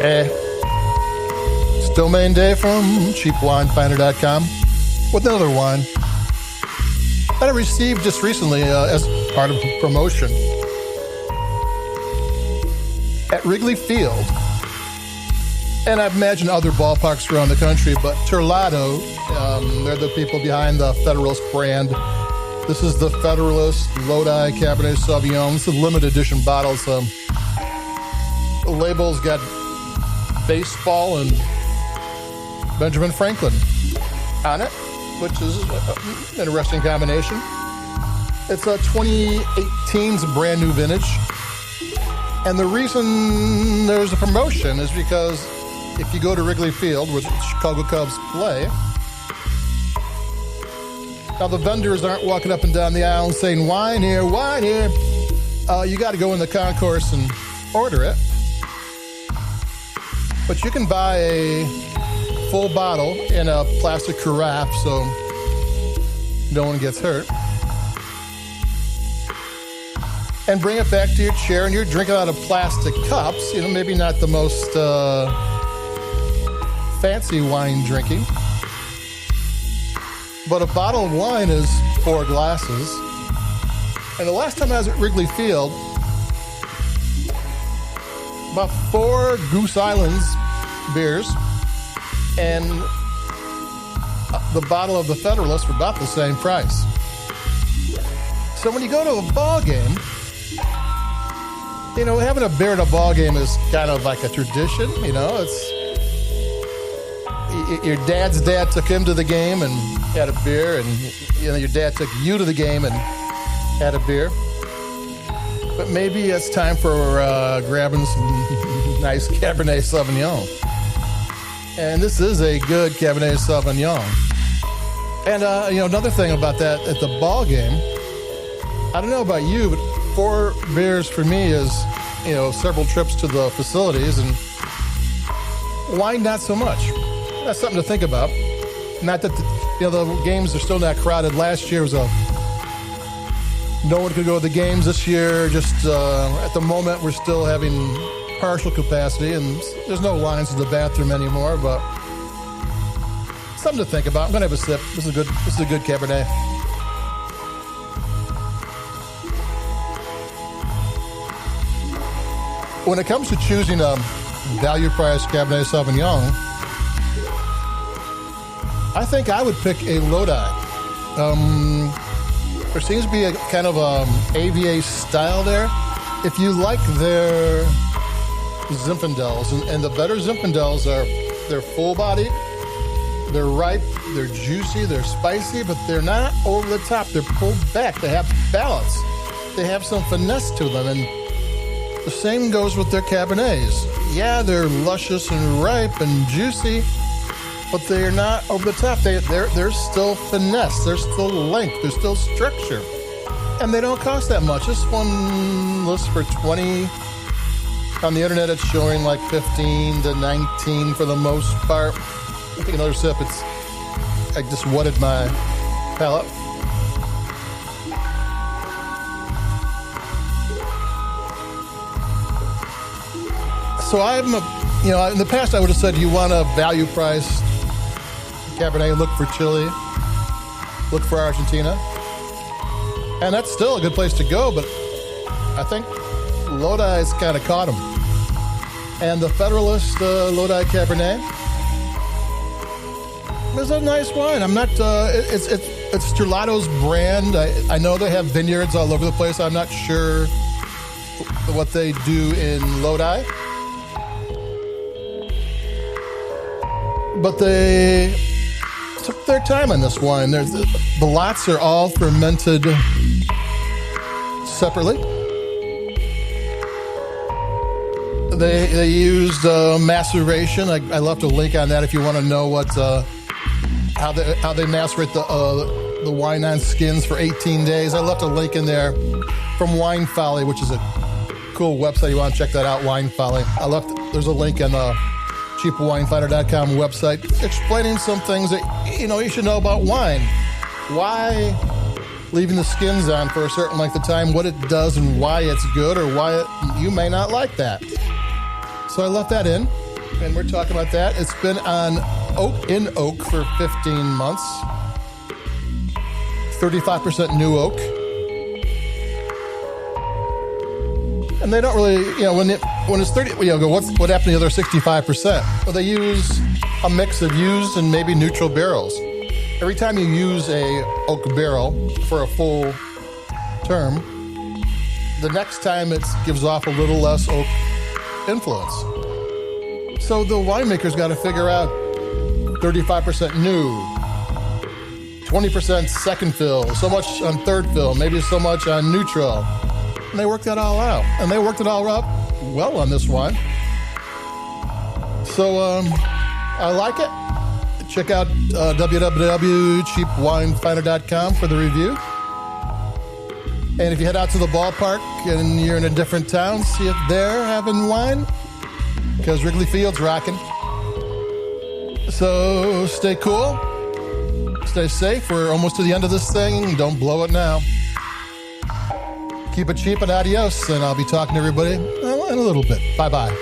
Hey, it's Domain Day from CheapWineFinder.com with another wine that I received just recently as part of a promotion at Wrigley Feild. And I imagine other ballparks around the country, but Terlato, they're the people behind the Federalist brand. This is the Federalist Lodi Cabernet Sauvignon. This is a limited edition bottle. So the label's got baseball and Benjamin Franklin on it, which is an interesting combination. It's a 2018's brand new vintage. And the reason there's a promotion is because if you go to Wrigley Feild, where the Chicago Cubs play, now the vendors aren't walking up and down the aisle and saying, wine here, wine here. You got to go in the concourse and order it. But you can buy a full bottle in a plastic carafe so no one gets hurt. And bring it back to your chair, and you're drinking out of plastic cups. You know, maybe not the most fancy wine drinking. But a bottle of wine is 4 glasses. And the last time I was at Wrigley Feild, about 4 Goose Islands beers and the bottle of the Federalist were about the same price. So when you go to a ball game, you know, having a beer at a ball game is kind of like a tradition. You know, it's your dad's dad took him to the game and had a beer, and you know, your dad took you to the game and had a beer. But maybe it's time for grabbing some nice Cabernet Sauvignon. And this is a good Cabernet Sauvignon. And, you know, another thing about that at the ball game, I don't know about you, but 4 beers for me is, you know, several trips to the facilities, and wine not so much. That's something to think about. Not that, you know, the games are still not crowded. Last year was no one could go to the games. This year, just at the moment, we're still having partial capacity, and there's no lines in the bathroom anymore, but something to think about. I'm going to have a sip. This is a good Cabernet. When it comes to choosing a value-priced Cabernet Sauvignon, I think I would pick a Lodi. There seems to be a kind of AVA style there. If you like their Zinfandels, and the better Zinfandels they're full-bodied, they're ripe, they're juicy, they're spicy, but they're not over the top. They're pulled back. They have balance. They have some finesse to them, and the same goes with their Cabernets. Yeah, they're luscious and ripe and juicy, but they're not over the top. They're still finesse. There's still length. There's still structure. And they don't cost that much. This one lists for $20. On the internet, it's showing like $15 to $19 for the most part. I'll take another sip. I just wetted my palate. So you know, in the past I would have said you want a value-priced Cabernet, look for Chile, look for Argentina. And that's still a good place to go, but I think Lodi's kind of caught them. And the Federalist Lodi Cabernet is a nice wine. I'm not, it's Terlato's brand. I know they have vineyards all over the place. I'm not sure what they do in Lodi. But they took their time on this wine. The lots are all fermented separately. They used maceration. I left a link on that if you want to know what how they macerate the wine on skins for 18 days. I left a link in there from Wine Folly, which is a cool website. You want to check that out, Wine Folly. There's a link in the CheapWineFinder.com website explaining some things that you should know about wine. Why leaving the skins on for a certain length of time, what it does and why it's good, or why you may not like that. So I left that in. And we're talking about that. It's been on in oak for 15 months. 35% new oak. And they don't really, when it's 30, what happened to the other 65%? Well, they use a mix of used and maybe neutral barrels. Every time you use a oak barrel for a full term, the next time it gives off a little less oak influence. So the winemaker's got to figure out 35% new, 20% second fill, so much on third fill, maybe so much on neutral. And they worked that all out. And they worked it all out well on this wine. So I like it. Check out www.cheapwinefinder.com for the review. And if you head out to the ballpark and you're in a different town, see if they're having wine, because Wrigley Feild's rocking. So stay cool. Stay safe. We're almost to the end of this thing. Don't blow it now. Keep it cheap and adios, and I'll be talking to everybody in a little bit. Bye-bye.